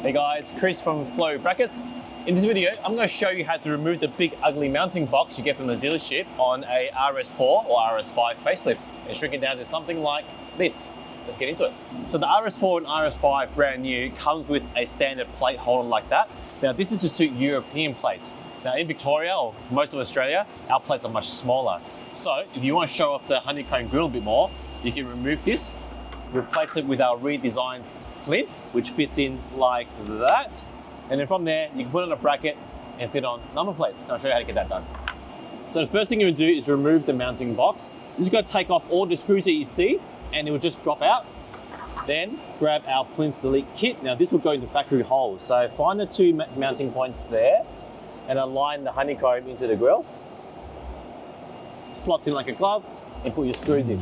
Hey guys, Chris from Flow Brackets. In this video, I'm going to show you how to remove the big ugly mounting box you get from the dealership on a RS4 or RS5 facelift and shrink it down to something like this. Let's get into it. So the RS4 and RS5 brand new comes with a standard plate holder like that. Now this is to suit European plates. Now in Victoria or most of Australia, our plates are much smaller. So if you want to show off the honeycomb grille a bit more, you can remove this, replace it with our redesigned plinth, which fits in like that. And then from there, you can put on a bracket and fit on number plates. I'll show you how to get that done. So the first thing you would do is remove the mounting box. You just got to take off all the screws that you see and it will just drop out. Then grab our Plinth Delete Kit. Now this will go into factory holes. So find the two mounting points there and align the honeycomb into the grille. Slots in like a glove and put your screws in.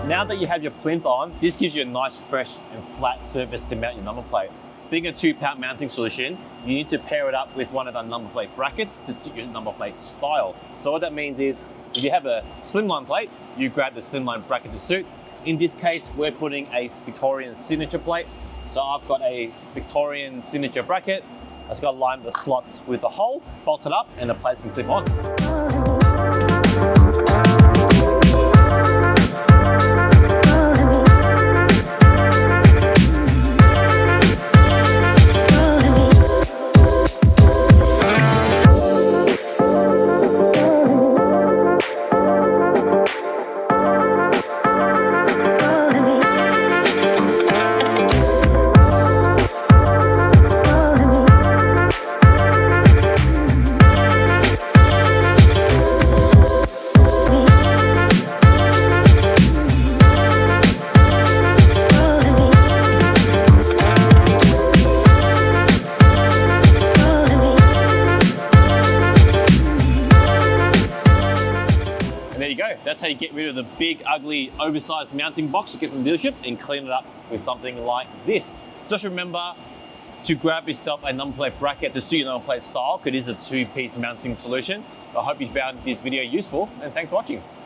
Now that you have your plinth on, this gives you a nice fresh and flat surface to mount your number plate. Being a 2-part mounting solution, you need to pair it up with one of the number plate brackets to suit your number plate style. So what that means is, if you have a slimline plate, you grab the slimline bracket to suit. In this case, we're putting a Victorian signature plate. So I've got a Victorian signature bracket. I've just got to line the slots with the hole, bolt it up, and the plates can clip on. There you go. That's how you get rid of the big, ugly, oversized mounting box you get from the dealership and clean it up with something like this. Just remember to grab yourself a number plate bracket to suit your number plate style, because it is a 2-piece mounting solution. I hope you found this video useful, and thanks for watching.